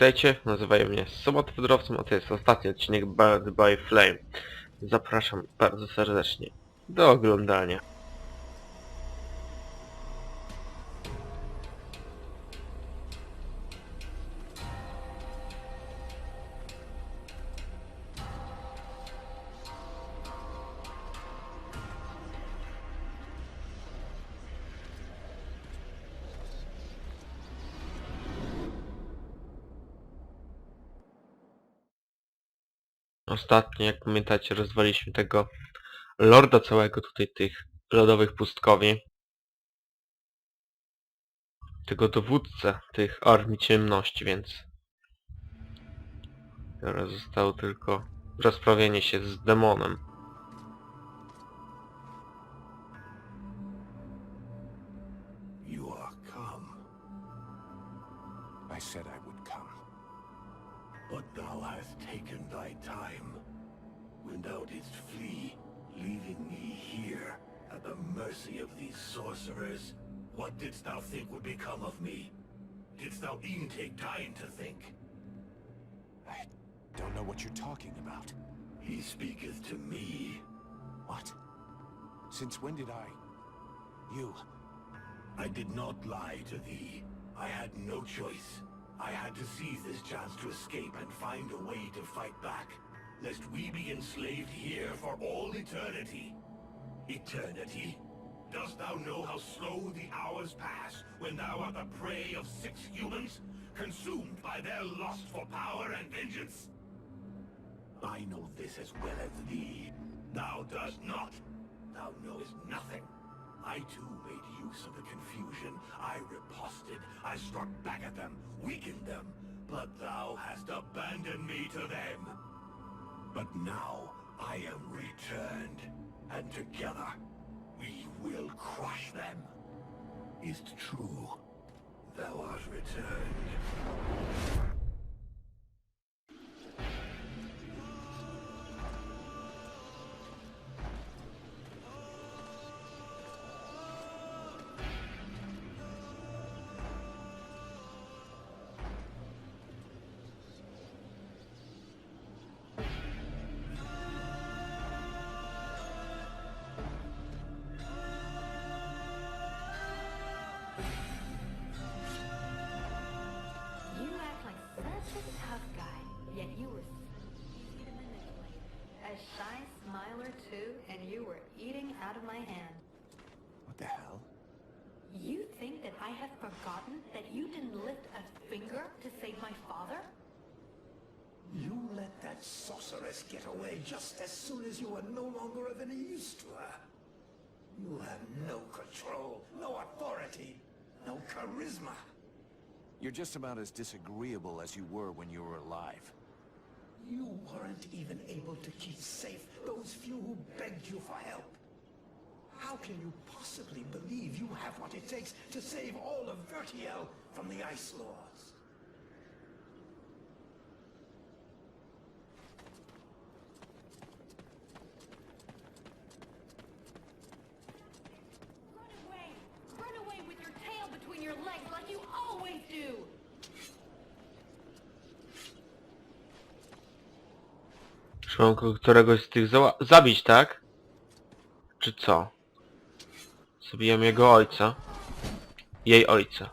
Witajcie, nazywają mnie Samotny wędrowcem, a to jest ostatni odcinek Bird by Flame. Zapraszam bardzo serdecznie do oglądania. Ostatnio, jak pamiętacie, rozwaliliśmy tego lorda całego tutaj tych lodowych pustkowi. Tego dowódcę tych armii ciemności, więc teraz zostało tylko rozprawienie się z demonem. You are come. I said I would come. But thou hast taken thy time. When thou didst flee, leaving me here at the mercy of these sorcerers, what didst thou think would become of me? Didst thou e'en take time to think? I don't know what you're talking about. He speaketh to me. What? Since when did You... I did not lie to thee. I had no choice. I had to seize this chance to escape and find a way to fight back, lest we be enslaved here for all eternity. Eternity? Dost thou know how slow the hours pass when thou art the prey of 6 humans, consumed by their lust for power and vengeance? I know this as well as thee. Thou dost not. Thou knowest nothing. I too made use of the confusion. I riposted. I struck back at them, weakened them. But thou hast abandoned me to them. But now I am returned, and together we will crush them. Is't true? Thou art returned. Shy smiler too, and you were eating out of my hand. What the hell? You think that I have forgotten that you didn't lift a finger to save my father? You let that sorceress get away just as soon as you were no longer of any use to her. You have no control, no authority, no charisma. You're just about as disagreeable as you were when you were alive. You weren't even able to keep safe those few who begged you for help. How can you possibly believe you have what it takes to save all of Vertiel from the Ice Lords? Run away! Run away with your tail between your legs like you always do! Trzeba któregoś z tych zabić, tak? Czy co? Zabijam jego ojca. Jej ojca.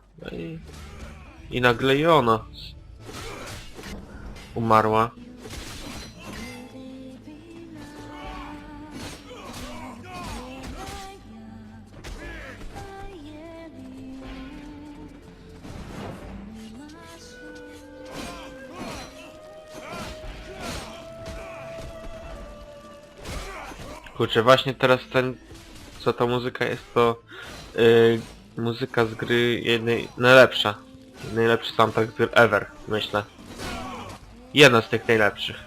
I nagle i ona umarła. Kurczę, właśnie teraz co ta muzyka jest, to muzyka z gry jednej, najlepszy soundtrack z gry ever, myślę. Jedna z tych najlepszych.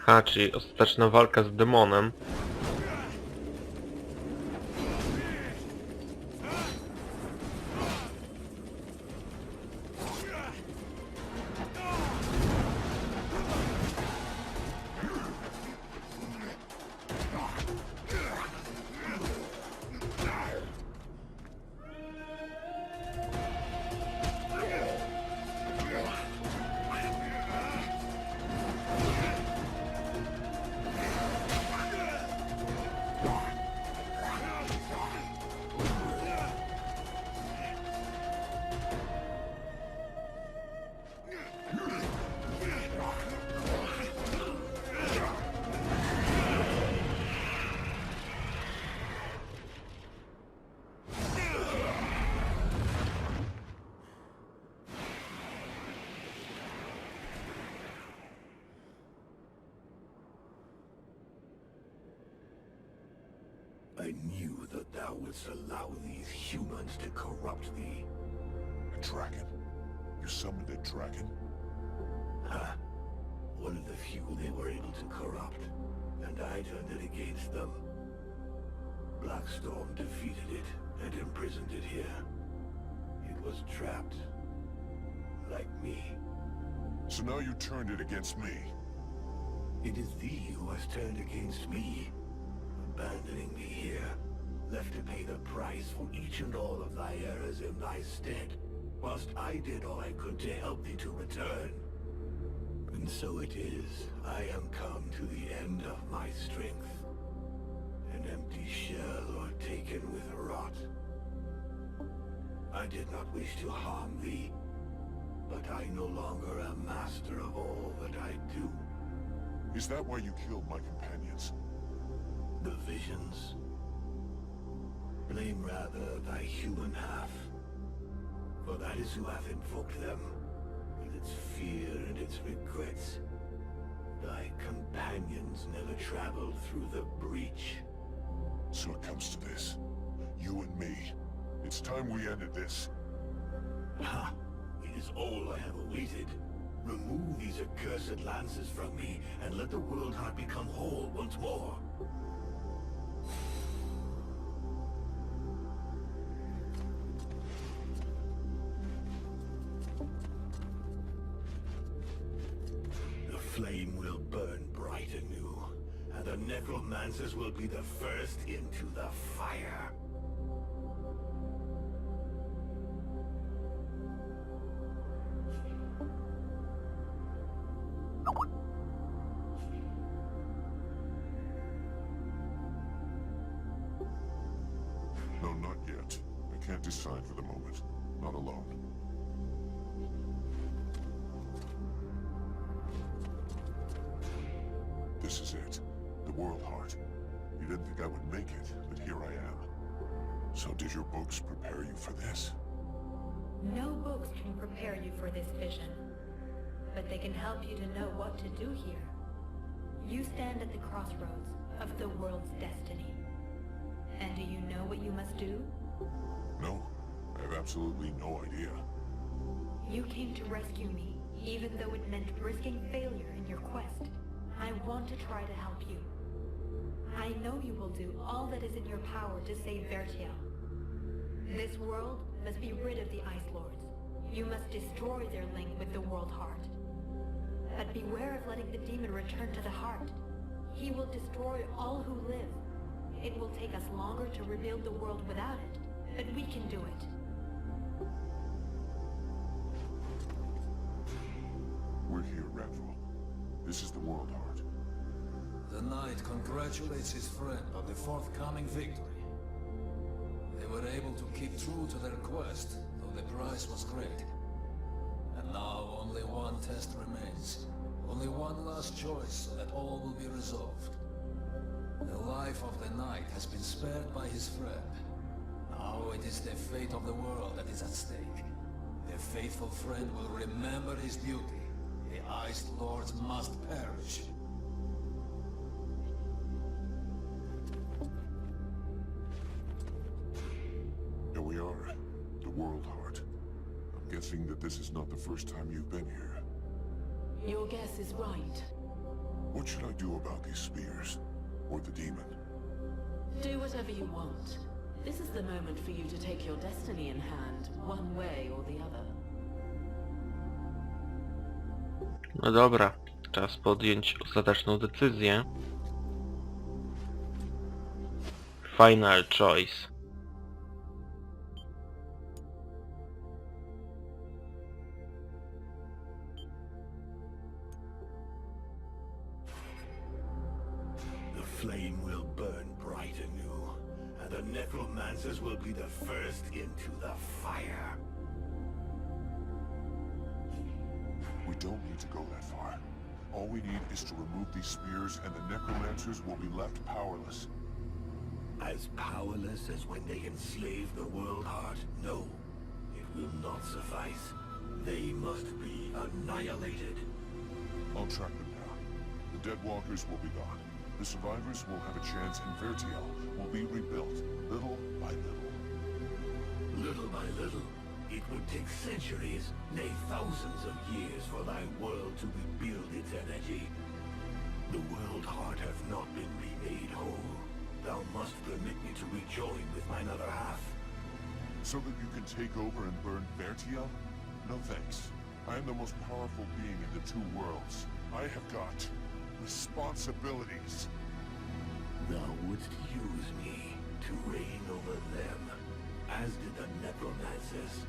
Ha, czyli ostateczna walka z demonem. I knew that thou wouldst allow these humans to corrupt thee. A dragon? You summoned a dragon? Ha! One of the few they were able to corrupt, and I turned it against them. Blackstorm defeated it and imprisoned it here. It was trapped, like me. So now you turned it against me. It is thee who has turned against me, abandoning me here, left to pay the price for each and all of thy errors in thy stead, whilst I did all I could to help thee to return. And so it is, I am come to the end of my strength, an empty shell o'ertaken with rot. I did not wish to harm thee, but I no longer am master of all that I do. Is that why you killed my companions? The visions? Blame rather thy human half, for that is who hath invoked them, with its fear and its regrets. Thy companions never traveled through the breach. So it comes to this. You and me. It's time we ended this. Ha! It is all I have awaited. Remove these accursed lances from me, and let the world heart become whole once more. The flame will burn bright anew, and the necromancers will be the first into the fire. No, not yet. I can't decide for the moment. Not alone. This is it. The World Heart. You didn't think I would make it, but here I am. So did your books prepare you for this? No books can prepare you for this vision, but they can help you to know what to do here. You stand at the crossroads of the world's destiny. And do you know what you must do? No. I have absolutely no idea. You came to rescue me, even though it meant risking failure in your quest. I want to try to help you. I know you will do all that is in your power to save Vertiel. This world must be rid of the Ice Lords. You must destroy their link with the World Heart. But beware of letting the demon return to the heart. He will destroy all who live. It will take us longer to rebuild the world without it, but we can do it. We're here, Radval. This is the World Heart. The knight congratulates his friend on the forthcoming victory. They were able to keep true to their quest, though the price was great. And now only one test remains. Only one last choice, so that all will be resolved. The life of the knight has been spared by his friend. Now it is the fate of the world that is at stake. The faithful friend will remember his beauty. The Ice Lords must perish. Here we are, the World Heart. I'm guessing that this is not the first time you've been here. Your guess is right. What should I do about these spears? Or the demon? Do whatever you want. This is the moment for you to take your destiny in hand, one way or the other. No dobra, czas podjąć ostateczną decyzję. Final choice. The flame will burn bright anew, and the necromancers will be the first into the fire. We don't need to go that far. All we need is to remove these spears and the necromancers will be left powerless. As powerless as when they enslaved the world heart? No, it will not suffice. They must be annihilated. I'll track them down. The dead walkers will be gone. The survivors will have a chance and Vertiel will be rebuilt, little by little. Little by little, it would take centuries, nay thousands of years for thy world to rebuild its energy. The world heart hath not been remade whole. Thou must permit me to rejoin with mine other half. So that you can take over and burn Vertiel? No thanks. I am the most powerful being in the two worlds. I have got responsibilities. Thou wouldst use me to reign over them, as did the necromancers.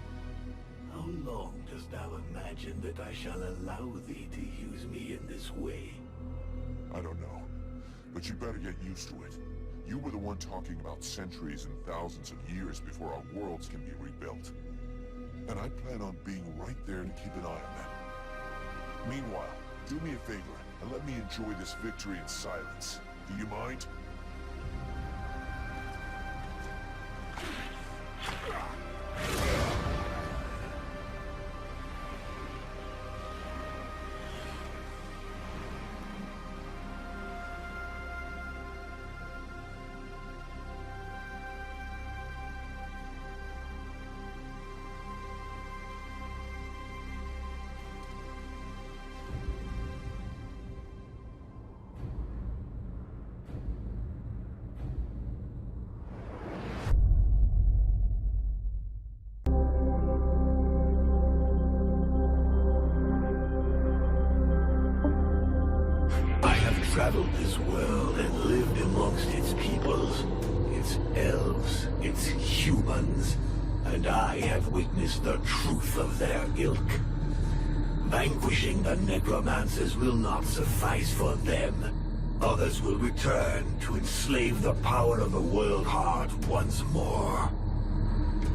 How long dost thou imagine that I shall allow thee to use me in this way? I don't know, but you better get used to it. You were the one talking about centuries and thousands of years before our worlds can be rebuilt. And I plan on being right there to keep an eye on them. Meanwhile, do me a favor and let me enjoy this victory in silence. Do you mind? Traveled this world and lived amongst its peoples, its elves, its humans, and I have witnessed the truth of their ilk. Vanquishing the necromancers will not suffice for them. Others will return to enslave the power of the world heart once more.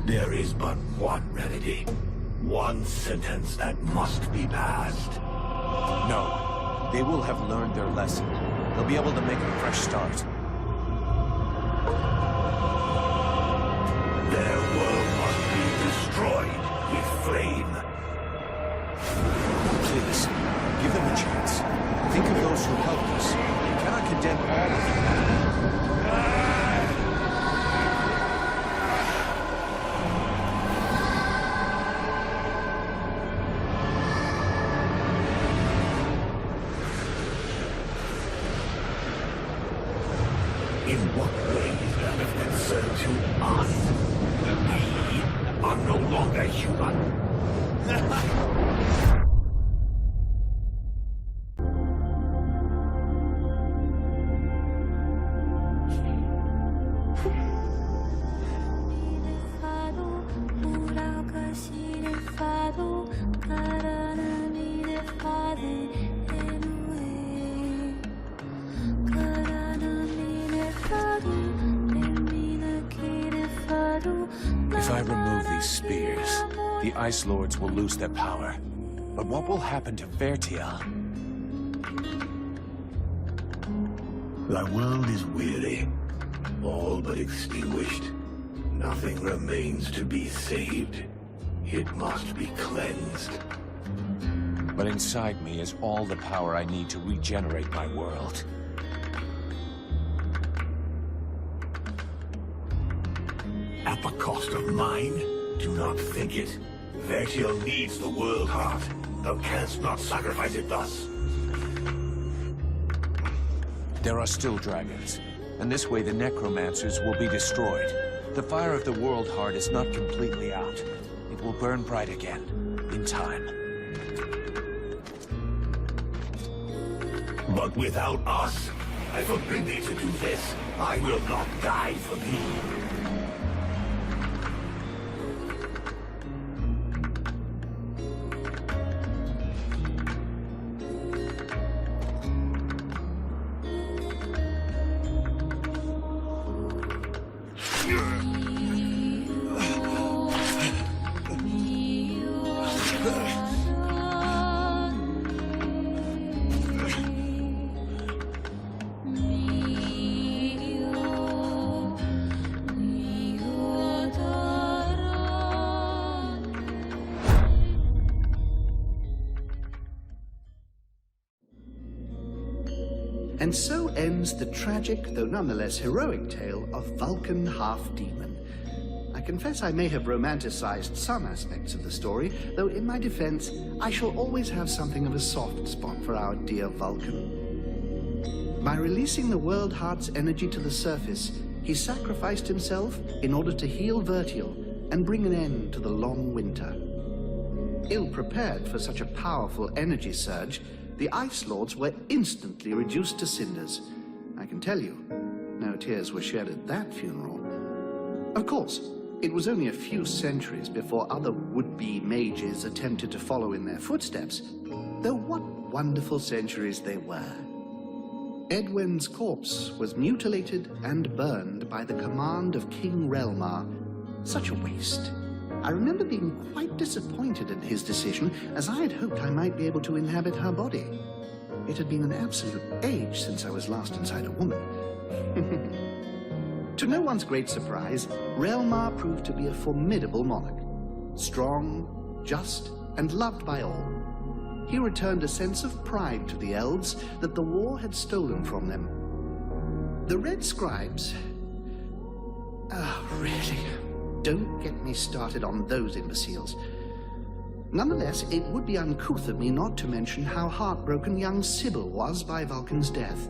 There is but one remedy, one sentence that must be passed. No. They will have learned their lesson. They'll be able to make a fresh start. Their world must be destroyed with flame. Please, give them a chance. Think of those who helped us. You cannot condemn all of them. In what ways that is concerned to us? We are no longer human. If I remove these spears, the Ice Lords will lose their power. But what will happen to Vertiel? Thy world is weary, all but extinguished. Nothing remains to be saved. It must be cleansed. But inside me is all the power I need to regenerate my world. At the cost of mine? Do not think it. Vertiel needs the world heart. Thou canst not sacrifice it thus. There are still dragons, and this way the necromancers will be destroyed. The fire of the world heart is not completely out. It will burn bright again, in time. But without us, I forbid thee to do this. I will not die for thee. And so ends the tragic, though nonetheless heroic tale of Vulcan Half-Demon. I confess I may have romanticized some aspects of the story, though in my defense, I shall always have something of a soft spot for our dear Vulcan. By releasing the world heart's energy to the surface, he sacrificed himself in order to heal Vertial and bring an end to the long winter. Ill-prepared for such a powerful energy surge, the Ice Lords were instantly reduced to cinders. I can tell you, no tears were shed at that funeral. Of course, it was only a few centuries before other would-be mages attempted to follow in their footsteps, though what wonderful centuries they were. Edwin's corpse was mutilated and burned by the command of King Relmar. Such a waste. I remember being quite disappointed at his decision, as I had hoped I might be able to inhabit her body. It had been an absolute age since I was last inside a woman. To no one's great surprise, Relmar proved to be a formidable monarch. Strong, just, and loved by all. He returned a sense of pride to the elves that the war had stolen from them. The Red Scribes... really... Don't get me started on those imbeciles. Nonetheless, it would be uncouth of me not to mention how heartbroken young Sybil was by Vulcan's death.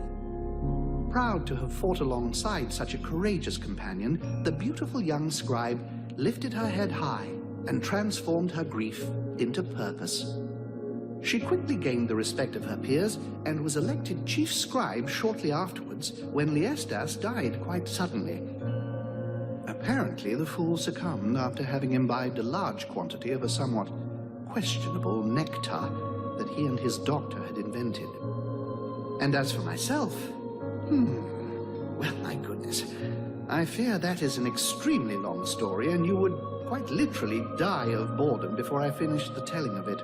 Proud to have fought alongside such a courageous companion, the beautiful young scribe lifted her head high and transformed her grief into purpose. She quickly gained the respect of her peers and was elected chief scribe shortly afterwards when Liestas died quite suddenly. Apparently, the fool succumbed after having imbibed a large quantity of a somewhat questionable nectar that he and his doctor had invented. And as for myself, well, my goodness, I fear that is an extremely long story, and you would quite literally die of boredom before I finished the telling of it.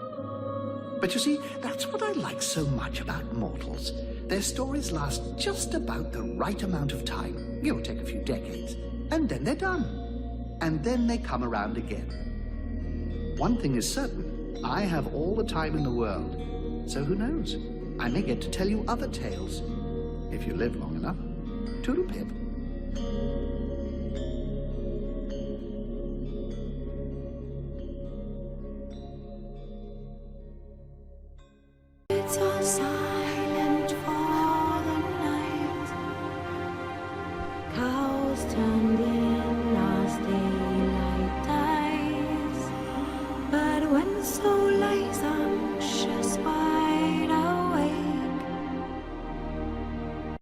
But you see, that's what I like so much about mortals. Their stories last just about the right amount of time. Give or take a few decades. And then they're done. And then they come around again. One thing is certain, I have all the time in the world. So who knows? I may get to tell you other tales, if you live long enough. Toodle-pip. It's all silent for the night. Cows turned